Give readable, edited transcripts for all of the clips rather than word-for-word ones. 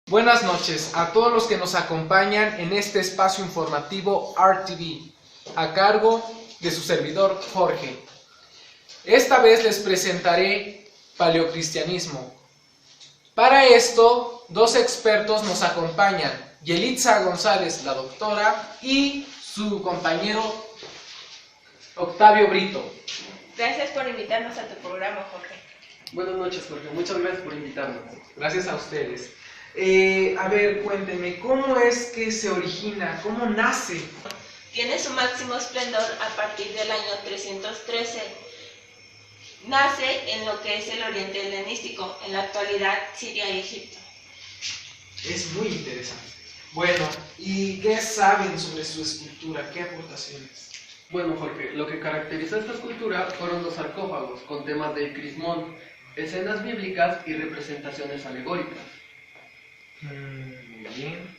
Buenas noches a todos los que nos acompañan en este espacio informativo RTV, a cargo de su servidor Jorge. Esta vez les presentaré paleocristianismo. Para esto, dos expertos nos acompañan, Yelitza González, la doctora, y su compañero Octavio Brito. Gracias por invitarnos a tu programa, Jorge. Buenas noches, Jorge. Muchas gracias por invitarnos. Gracias a ustedes. A ver, cuéntenme, ¿cómo es que se origina? ¿Cómo nace? Tiene su máximo esplendor a partir del año 313. Nace en lo que es el Oriente Helenístico, en la actualidad Siria y Egipto. Es muy interesante. Bueno, ¿y qué saben sobre su escultura? ¿Qué aportaciones? Bueno, Jorge, lo que caracterizó esta escultura fueron los sarcófagos con temas de crismón, escenas bíblicas y representaciones alegóricas. Muy bien.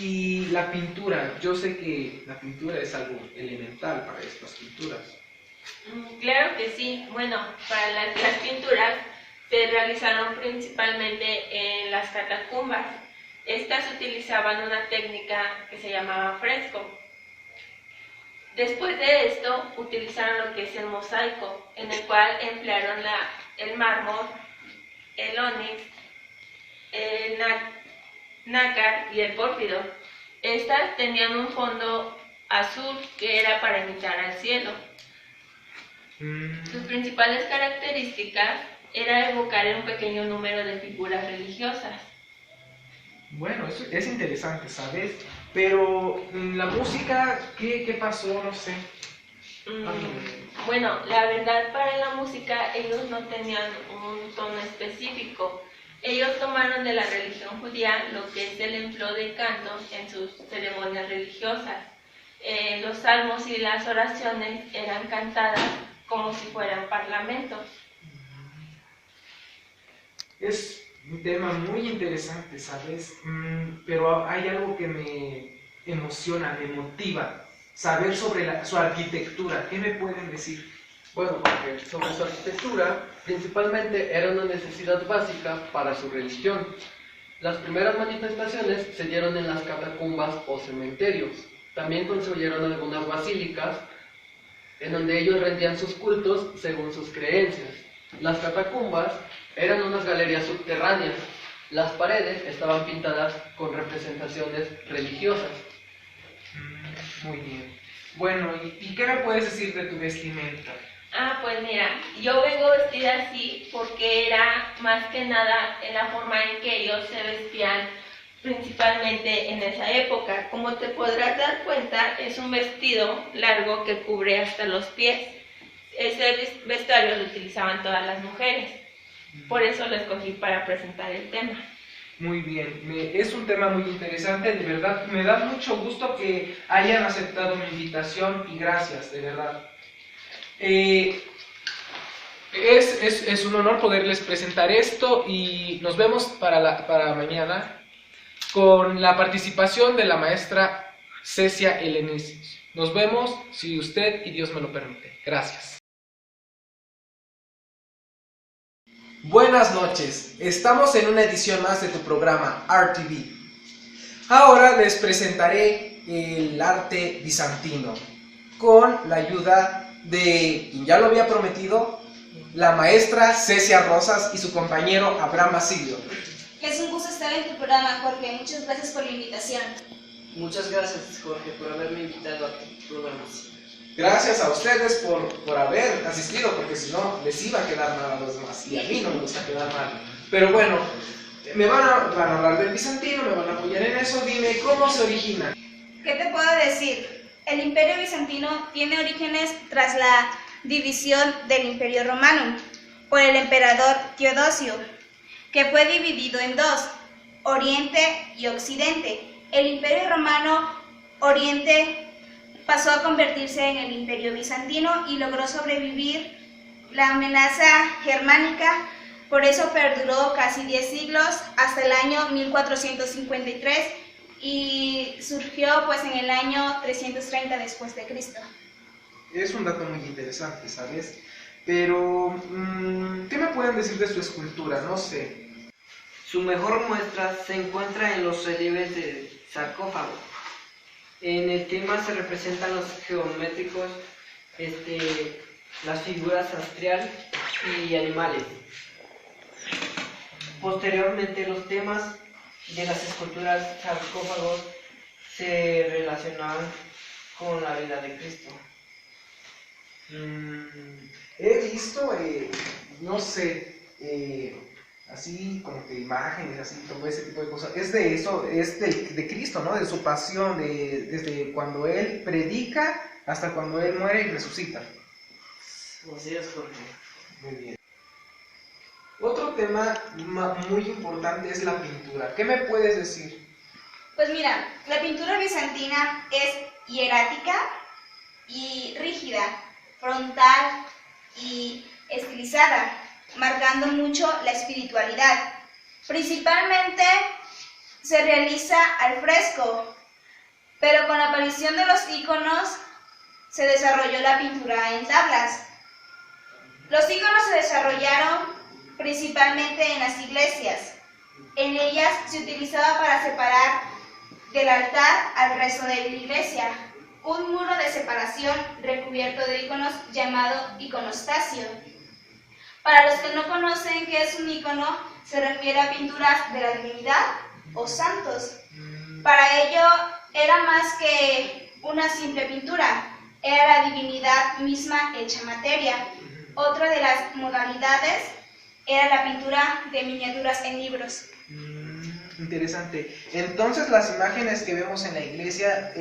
Y la pintura, yo sé que la pintura es algo elemental para estas pinturas. Claro que sí. Bueno, para las pinturas se realizaron principalmente en las catacumbas. Estas utilizaban una técnica que se llamaba fresco. Después de esto utilizaron lo que es el mosaico, en el cual emplearon el mármol, el ónix, el nácar y el pórfido. Estas tenían un fondo azul que era para imitar al cielo. Sus principales características era evocar un pequeño número de figuras religiosas. Bueno, eso es interesante, ¿sabes? Pero la música, ¿qué pasó? No sé. Bueno, la verdad, para la música ellos no tenían un tono específico. Ellos tomaron de la religión judía lo que es el empleo de canto en sus ceremonias religiosas. Los salmos y las oraciones eran cantadas como si fueran parlamentos. Es un tema muy interesante, ¿sabes? Pero hay algo que me emociona, me motiva. Saber sobre su arquitectura. ¿Qué me pueden decir? Bueno, Jorge, sobre su arquitectura, principalmente era una necesidad básica para su religión. Las primeras manifestaciones se dieron en las catacumbas o cementerios. También construyeron algunas basílicas en donde ellos rendían sus cultos según sus creencias. Las catacumbas eran unas galerías subterráneas. Las paredes estaban pintadas con representaciones religiosas. Muy bien. Bueno, ¿y qué me puedes decir de tu vestimenta? Pues mira, yo vengo vestida así porque era más que nada en la forma en que ellos se vestían principalmente en esa época. Como te podrás dar cuenta, es un vestido largo que cubre hasta los pies. Ese vestuario lo utilizaban todas las mujeres. Por eso lo escogí para presentar el tema. Muy bien, es un tema muy interesante, de verdad, me da mucho gusto que hayan aceptado mi invitación y gracias, de verdad. Es un honor poderles presentar esto y nos vemos para mañana con la participación de la maestra Cecia Helenis. Nos vemos si usted y Dios me lo permite. Gracias. Buenas noches, estamos en una edición más de tu programa RTV. Ahora les presentaré el arte bizantino con la ayuda de quien ya lo había prometido, la maestra Cecia Rosas y su compañero Abraham Basilio. Es un gusto estar en tu programa, Jorge. Muchas gracias por la invitación. Muchas gracias, Jorge, por haberme invitado a tu programa. Gracias a ustedes por haber asistido, porque si no les iba a quedar mal a los demás y a mí no me gusta quedar mal. Pero bueno, van a hablar del bizantino, me van a apoyar en eso. Dime, ¿cómo se origina? ¿Qué te puedo decir? El Imperio Bizantino tiene orígenes tras la división del Imperio Romano por el emperador Teodosio, que fue dividido en dos, Oriente y Occidente. El Imperio Romano Oriente pasó a convertirse en el Imperio Bizantino y logró sobrevivir la amenaza germánica. Por eso perduró casi 10 siglos hasta el año 1453 y surgió pues en el año 330 después de Cristo. Es un dato muy interesante, ¿sabes? Pero, ¿qué me pueden decir de su escultura? No sé. Su mejor muestra se encuentra en los relieves del sarcófago. En el tema se representan los geométricos, las figuras astral y animales. Posteriormente, los temas de las esculturas sarcófagos se relacionaban con la vida de Cristo. He visto, no sé, así como que imágenes, así, todo ese tipo de cosas. Es de eso, es de Cristo, ¿no? De su pasión, desde cuando Él predica hasta cuando Él muere y resucita. Así es, Jorge. Muy bien. Otro tema muy importante es la pintura. ¿Qué me puedes decir? Pues mira, la pintura bizantina es hierática y rígida, frontal y estilizada, marcando mucho la espiritualidad. Principalmente se realiza al fresco, pero con la aparición de los íconos se desarrolló la pintura en tablas. Los íconos se desarrollaron principalmente en las iglesias. En ellas se utilizaba para separar del altar al resto de la iglesia un muro de separación recubierto de íconos llamado iconostasio. Para los que no conocen qué es un ícono, se refiere a pinturas de la divinidad o santos. Para ello era más que una simple pintura, era la divinidad misma hecha materia. Otra de las modalidades era la pintura de miniaturas en libros. Interesante. Entonces las imágenes que vemos en la iglesia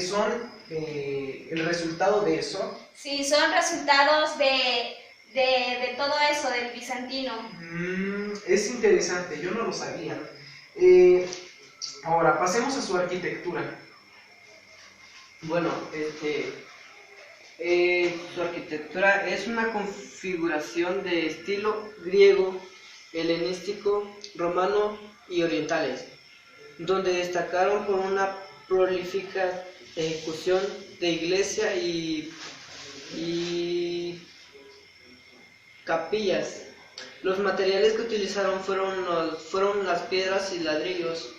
son el resultado de eso. Sí, son resultados de todo eso, del bizantino. Es interesante, yo no lo sabía. Ahora, pasemos a su arquitectura. Bueno, su arquitectura es una configuración de estilo griego, helenístico, romano y orientales, donde destacaron por una prolífica ejecución de iglesia y capillas. Los materiales que utilizaron fueron las piedras y ladrillos.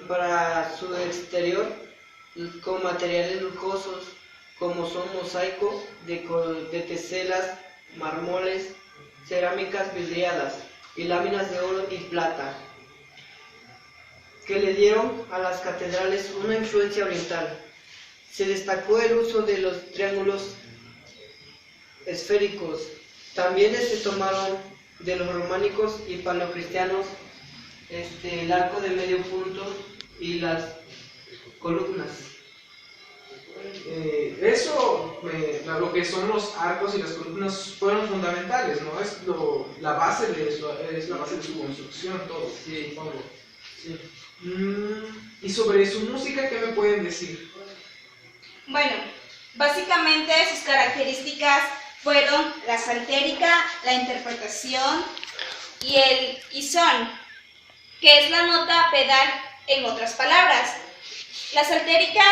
Para su exterior, con materiales lujosos como son mosaico de teselas, mármoles, cerámicas vidriadas y láminas de oro y plata, que le dieron a las catedrales una influencia oriental. Se destacó el uso de los triángulos esféricos. También se tomaron de los románicos y paleocristianos el arco de medio punto y las columnas. Lo que son los arcos y las columnas fueron fundamentales, ¿no? Es la base de su construcción, todo. Sí. Todo. Sí. Y sobre su música, ¿qué me pueden decir? Bueno, básicamente sus características fueron la saltérica, la interpretación y el isón, que es la nota pedal en otras palabras. La saltérica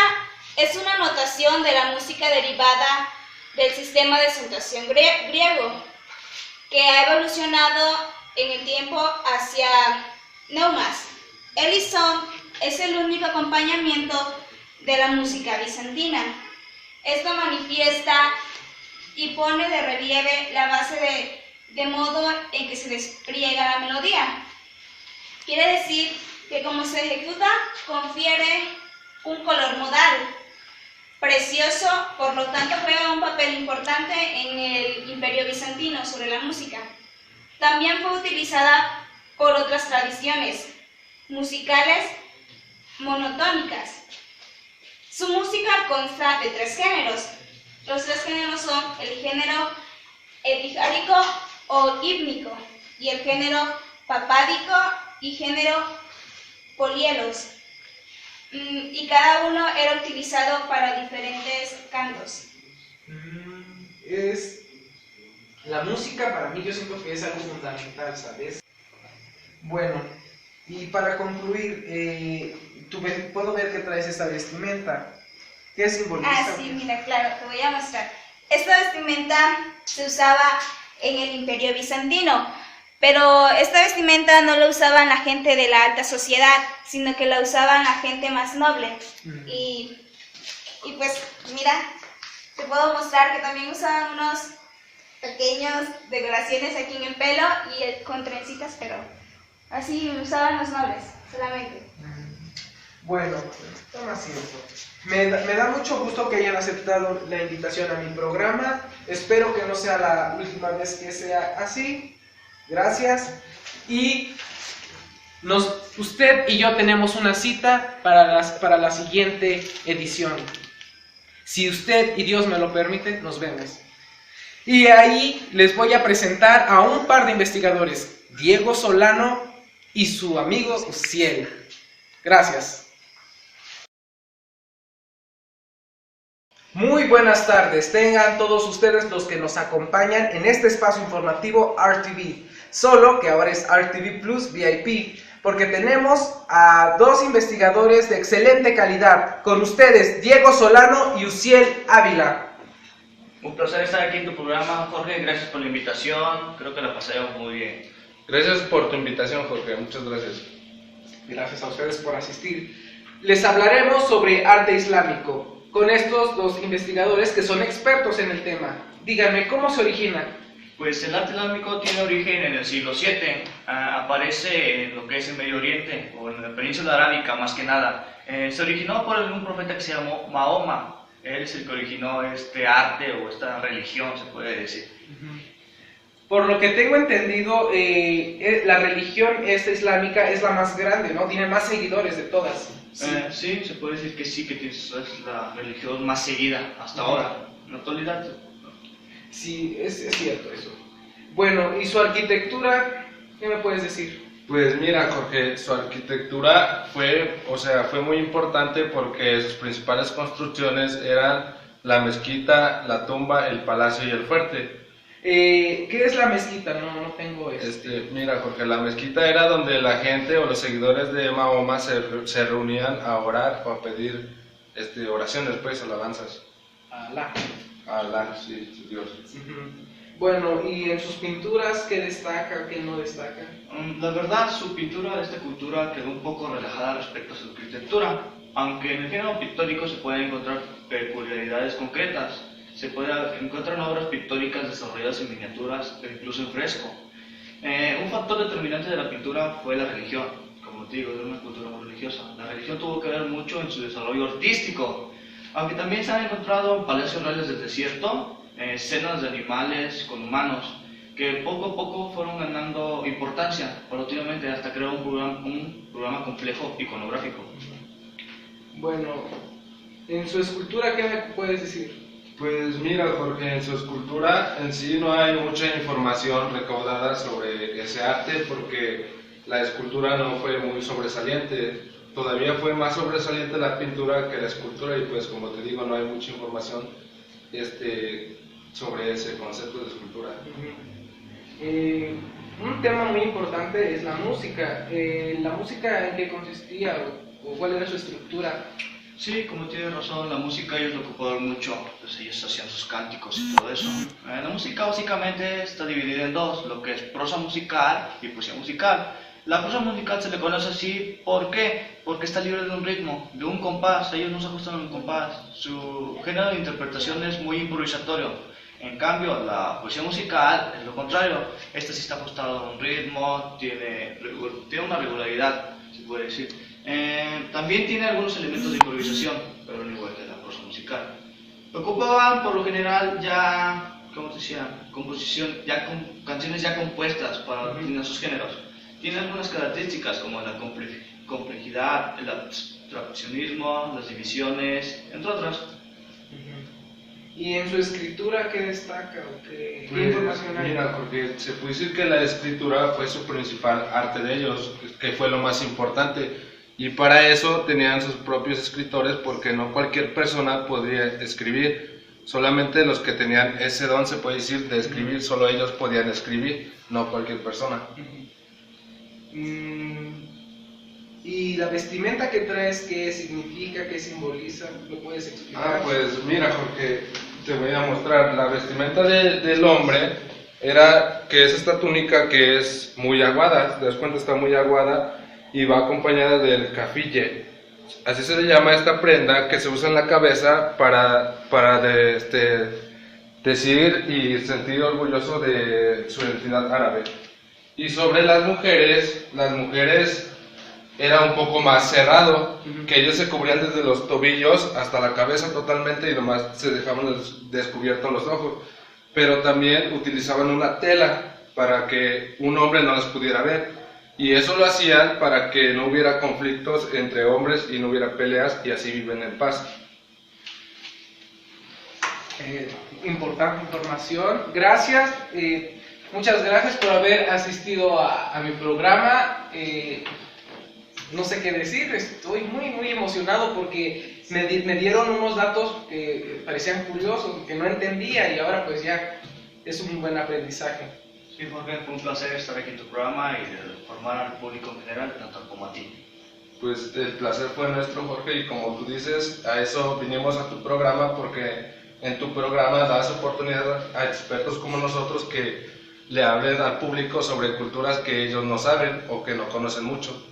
es una notación de la música derivada del sistema de acentuación griego, que ha evolucionado en el tiempo hacia neumas. El isón es el único acompañamiento de la música bizantina. Esto manifiesta y pone de relieve la base de modo en que se despliega la melodía. Quiere decir que como se ejecuta, confiere un color modal, precioso, por lo tanto juega un papel importante en el Imperio Bizantino sobre la música. También fue utilizada por otras tradiciones musicales monotónicas. Su música consta de 3 géneros. Los 3 géneros son el género epijárico o hípnico y el género papádico y género polielos. Y cada uno era utilizado para diferentes cantos. La música para mí yo siento que es algo fundamental, ¿sabes? Bueno, y para concluir, puedo ver que traes esta vestimenta. ¿Qué simboliza? Ah, sí, mira, claro, te voy a mostrar. Esta vestimenta se usaba en el Imperio Bizantino. Pero esta vestimenta no la usaban la gente de la alta sociedad, sino que la usaban la gente más noble. Y pues mira, te puedo mostrar que también usaban unos pequeños decoraciones aquí en el pelo y con trencitas, pero así usaban los nobles solamente. Bueno, toma asiento. Me da mucho gusto que hayan aceptado la invitación a mi programa. Espero que no sea la última vez que sea así. Gracias. Y usted y yo tenemos una cita para la siguiente edición. Si usted y Dios me lo permiten, nos vemos. Y ahí les voy a presentar a un par de investigadores, Diego Solano y su amigo Uciel. Gracias. Muy buenas tardes, tengan todos ustedes los que nos acompañan en este espacio informativo RTV, solo que ahora es RTV Plus VIP, porque tenemos a dos investigadores de excelente calidad, con ustedes Diego Solano y Uciel Ávila. Un placer estar aquí en tu programa, Jorge, gracias por la invitación, creo que la pasaremos muy bien. Gracias por tu invitación, Jorge, muchas gracias. Gracias a ustedes por asistir. Les hablaremos sobre arte islámico, con estos dos investigadores que son expertos en el tema. Díganme, ¿cómo se origina? Pues el arte islámico tiene origen en el siglo VII, aparece en lo que es el Medio Oriente, o en la península arábica más que nada. Se originó por un profeta que se llamó Mahoma, él es el que originó este arte o esta religión, se puede decir. Por lo que tengo entendido, la religión esta islámica es la más grande, ¿no? Tiene más seguidores de todas. Sí, se puede decir que sí, que es la religión más seguida hasta ahora, en la actualidad. Sí, es cierto eso. Bueno, ¿y su arquitectura? ¿Qué me puedes decir? Pues mira, Jorge, su arquitectura fue muy importante porque sus principales construcciones eran la mezquita, la tumba, el palacio y el fuerte. ¿Qué es la mezquita? No tengo eso. Mira, Jorge, la mezquita era donde la gente o los seguidores de Mahoma se reunían a orar o a pedir oraciones, pues, alabanzas. Alá. Alá, sí, Dios. Bueno, ¿y en sus pinturas qué destaca, qué no destaca? La verdad, su pintura de esta cultura quedó un poco relajada respecto a su arquitectura, aunque en el género pictórico se pueden encontrar peculiaridades concretas. Se pueden encontrar obras pictóricas desarrolladas en miniaturas e incluso en fresco. Un factor determinante de la pintura fue la religión. Como te digo, era una cultura muy religiosa. La religión tuvo que ver mucho en su desarrollo artístico, aunque también se han encontrado en palacios reales del desierto escenas de animales con humanos que poco a poco fueron ganando importancia, paulatinamente hasta crear un programa complejo iconográfico. Bueno, en su escultura, ¿qué me puedes decir? Pues mira, Jorge, en su escultura en sí no hay mucha información recaudada sobre ese arte porque la escultura no fue muy sobresaliente. Todavía fue más sobresaliente la pintura que la escultura y pues como te digo no hay mucha información sobre ese concepto de escultura. Un tema muy importante es la música. ¿La música en qué consistía o cuál era su estructura? Sí, como tienes razón, la música ellos lo ocuparon mucho, pues ellos hacían sus cánticos y todo eso. La música básicamente está dividida en dos, lo que es prosa musical y poesía musical. La prosa musical se le conoce así, ¿por qué? Porque está libre de un ritmo, de un compás, ellos no se ajustan a un compás. Su género de interpretación es muy improvisatorio. En cambio, la poesía musical es lo contrario, esta sí está ajustada a un ritmo, tiene una regularidad, se puede decir. También tiene algunos elementos de improvisación, pero no igual que la prosa musical. Ocupaban por lo general ya, ¿cómo se decía? Composición, canciones ya compuestas para sus géneros. Tiene algunas características como la complejidad, el abstraccionismo, las divisiones, entre otras. ¿Y en su escritura qué destaca o qué información hay? Mira, porque se puede decir que la escritura fue su principal arte de ellos, que fue lo más importante. Y para eso tenían sus propios escritores porque no cualquier persona podía escribir. Solamente los que tenían ese don, se puede decir, de escribir, solo ellos podían escribir, no cualquier persona. ¿Y la vestimenta que traes, qué significa, qué simboliza? ¿Lo puedes explicar? Pues mira, Jorge, te voy a mostrar. La vestimenta del hombre era que es esta túnica que es muy aguada, te das cuenta, está muy aguada y va acompañada del cafille. Así se le llama esta prenda que se usa en la cabeza para decir y sentir orgulloso de su identidad árabe. Y sobre las mujeres era un poco más cerrado, que ellos se cubrían desde los tobillos hasta la cabeza totalmente y nomás se dejaban descubiertos los ojos. Pero también utilizaban una tela para que un hombre no las pudiera ver. Y eso lo hacían para que no hubiera conflictos entre hombres y no hubiera peleas y así viven en paz. Importante información. Gracias. Muchas gracias por haber asistido a mi programa. No sé qué decir, estoy muy emocionado porque me dieron unos datos que parecían curiosos, que no entendía y ahora pues ya es un buen aprendizaje. Sí, Jorge, fue un placer estar aquí en tu programa y formar al público en general, tanto como a ti. Pues el placer fue nuestro, Jorge, y como tú dices, a eso vinimos a tu programa porque en tu programa das oportunidad a expertos como nosotros que le hablen al público sobre culturas que ellos no saben o que no conocen mucho.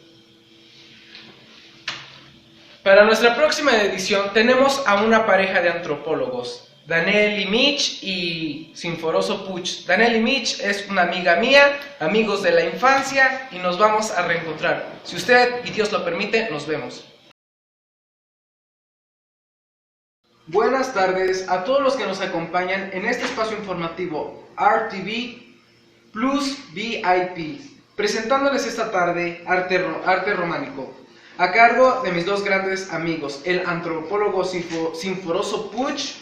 Para nuestra próxima edición tenemos a una pareja de antropólogos, Daniel y Mitch y Sinforoso Puch. Daniel y Mitch es una amiga mía, amigos de la infancia y nos vamos a reencontrar. Si usted y Dios lo permite, nos vemos. Buenas tardes a todos los que nos acompañan en este espacio informativo RTV Plus VIP, presentándoles esta tarde arte románico, a cargo de mis dos grandes amigos, el antropólogo Sinforoso Puch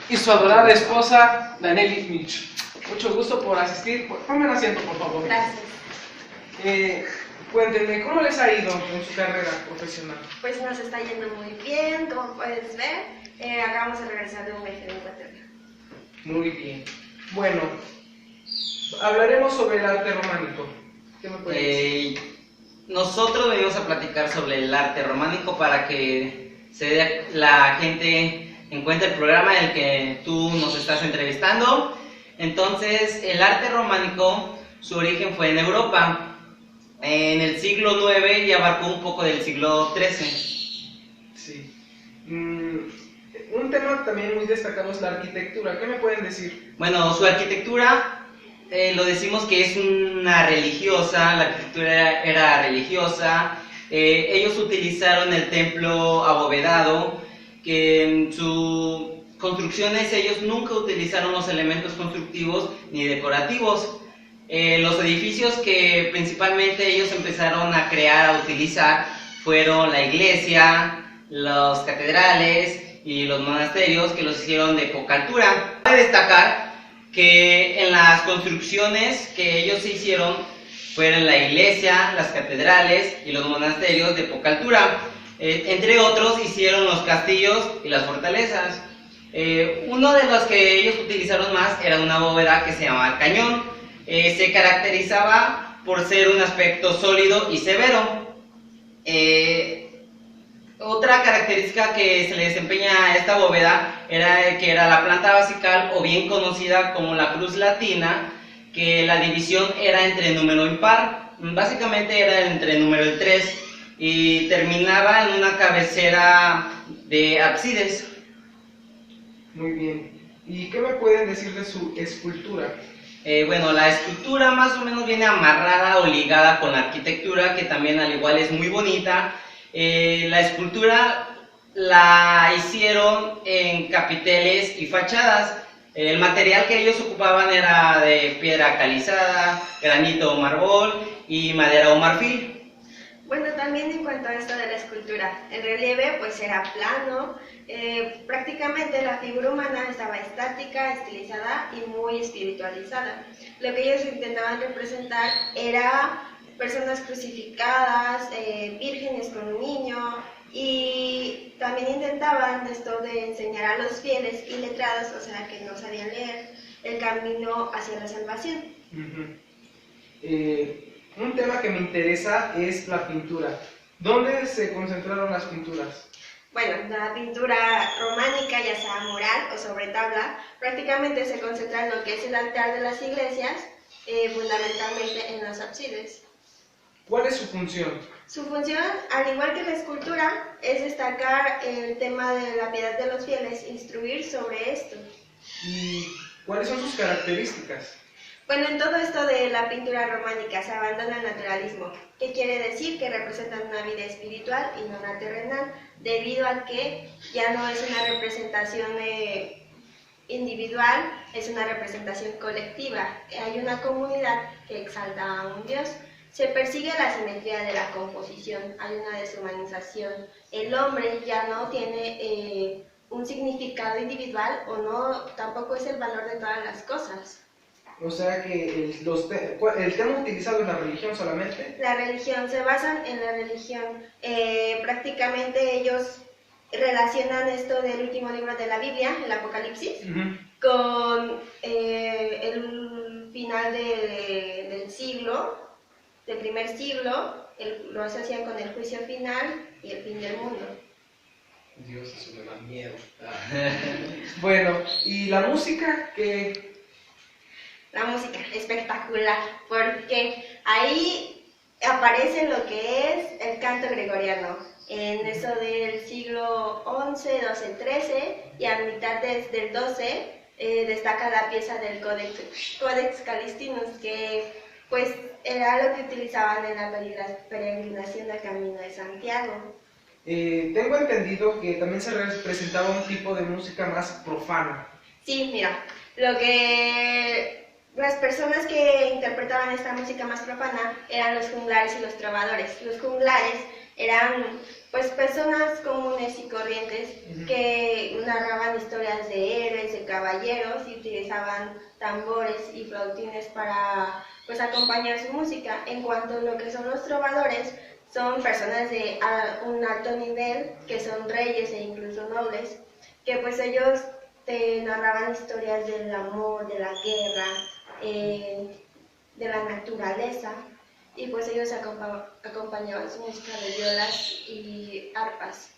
y su adorada esposa, Daniel Mitch. Mucho gusto por asistir. Tomen asiento, por favor. Gracias. Cuéntenme, ¿cómo les ha ido en su carrera profesional? Pues nos está yendo muy bien, como puedes ver. Acabamos de regresar de un viaje de Inglaterra. Muy bien. Bueno, hablaremos sobre el arte románico. ¿Qué me puedes decir? Nosotros venimos a platicar sobre el arte románico para que la gente encuentre el programa en el que tú nos estás entrevistando. Entonces, el arte románico, su origen fue en Europa. En el siglo IX y abarcó un poco del siglo XIII. Sí. Un tema también muy destacado es la arquitectura. ¿Qué me pueden decir? Bueno, su arquitectura, lo decimos que es una religiosa, la arquitectura era religiosa. Ellos utilizaron el templo abovedado, que en sus construcciones ellos nunca utilizaron los elementos constructivos ni decorativos. Los edificios que principalmente ellos empezaron a crear, a utilizar, fueron la iglesia, las catedrales y los monasterios, que los hicieron de poca altura. Cabe destacar que en las construcciones que ellos hicieron fueron la iglesia, las catedrales y los monasterios de poca altura. Entre otros hicieron los castillos y las fortalezas. Uno de los que ellos utilizaron más era una bóveda que se llamaba el cañón. Se caracterizaba por ser un aspecto sólido y severo. Otra característica que se le desempeña a esta bóveda era que era la planta basilical, o bien conocida como la cruz latina, que la división era entre número impar, básicamente era entre número 3, y terminaba en una cabecera de ábsides. Muy bien. ¿Y qué me pueden decir de su escultura? Bueno, la escultura más o menos viene amarrada o ligada con la arquitectura, que también al igual es muy bonita. La escultura la hicieron en capiteles y fachadas. El material que ellos ocupaban era de piedra calizada, granito o mármol y madera o marfil. Bueno, también en cuanto a esto de la escultura, el relieve pues era plano, prácticamente la figura humana estaba estática, estilizada y muy espiritualizada. Lo que ellos intentaban representar era personas crucificadas, vírgenes con un niño, y también intentaban esto de enseñar a los fieles y letrados, o sea que no sabían leer, el camino hacia la salvación. Un tema que me interesa es la pintura. ¿Dónde se concentraron las pinturas? Bueno, la pintura románica, ya sea mural o sobre tabla, prácticamente se concentra en lo que es el altar de las iglesias, fundamentalmente en los ábsides. ¿Cuál es su función? Su función, al igual que la escultura, es destacar el tema de la piedad de los fieles, instruir sobre esto. ¿Y cuáles son sus características? Bueno, en todo esto de la pintura románica se abandona el naturalismo, que quiere decir que representan una vida espiritual y no una terrenal, debido a que ya no es una representación individual, es una representación colectiva. Hay una comunidad que exalta a un dios. Se persigue la simetría de la composición, hay una deshumanización. El hombre ya no tiene un significado individual o no, tampoco es el valor de todas las cosas. O sea que el tema utilizado es la religión solamente. La religión, se basan en la religión. Prácticamente ellos relacionan esto del último libro de la Biblia, el Apocalipsis, con el final del siglo, del primer siglo, lo asocian con el juicio final y el fin del mundo. Dios, eso me da miedo. Bueno, ¿y la música? ¿Qué? La música, espectacular, porque ahí aparece lo que es el canto gregoriano, en eso del siglo XI, XII, XIII, y a mitad del XII destaca la pieza del Codex Calistinus, que pues era lo que utilizaban en la peregrinación del Camino de Santiago. Tengo entendido que también se representaba un tipo de música más profana. Sí, mira, las personas que interpretaban esta música más profana eran los juglares y los trovadores. Los juglares eran pues personas comunes y corrientes que narraban historias de héroes, de caballeros, y utilizaban tambores y flautines para pues acompañar su música. En cuanto a lo que son los trovadores, son personas de un alto nivel, que son reyes e incluso nobles, que pues ellos te narraban historias del amor, de la guerra, de la naturaleza, y pues ellos acompañaban su música de violas y arpas.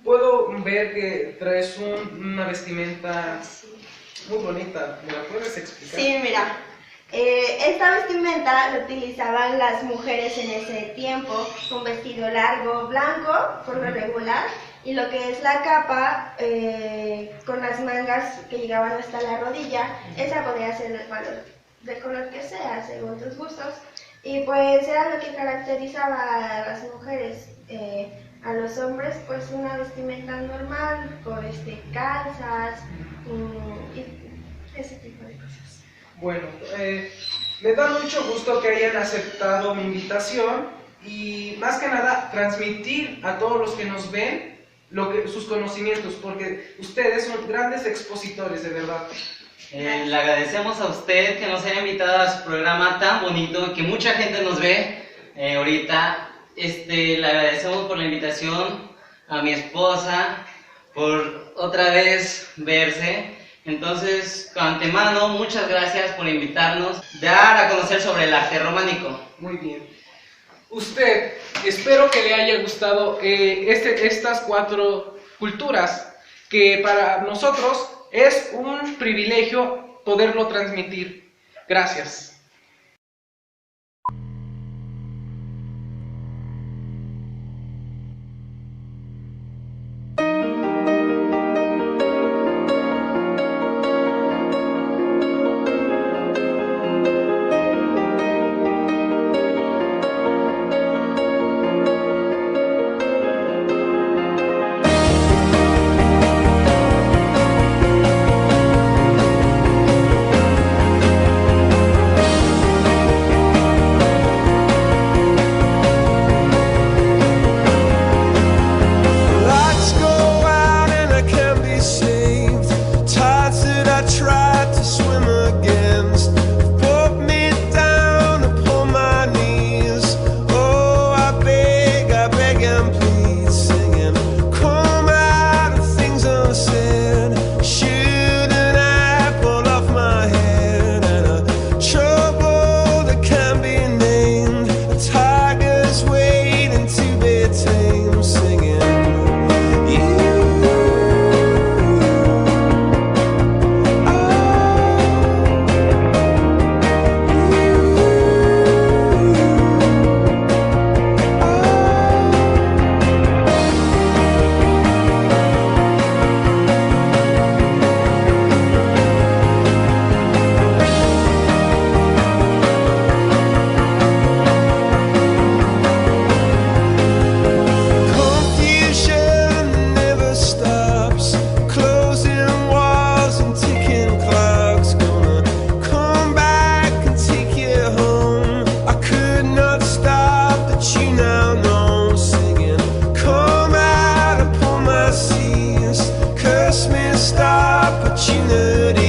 Puedo ver que traes una vestimenta muy bonita. ¿Me la puedes explicar? Sí, mira. Esta vestimenta la utilizaban las mujeres en ese tiempo, un vestido largo, blanco, por lo regular, y lo que es la capa con las mangas que llegaban hasta la rodilla, esa podía ser del color que sea, según tus gustos, y pues era lo que caracterizaba a las mujeres. A los hombres pues una vestimenta normal, con calzas y ese tipo de cosas. Bueno, me da mucho gusto que hayan aceptado mi invitación y más que nada transmitir a todos los que nos ven sus conocimientos, porque ustedes son grandes expositores, de verdad. Le agradecemos a usted que nos haya invitado a su programa tan bonito, que mucha gente nos ve ahorita. Le agradecemos por la invitación a mi esposa, por otra vez verse. Entonces, con antemano, muchas gracias por invitarnos, dar a conocer sobre el arte románico. Muy bien. Usted, espero que le haya gustado estas 4 culturas, que para nosotros es un privilegio poderlo transmitir. Gracias. opportunity.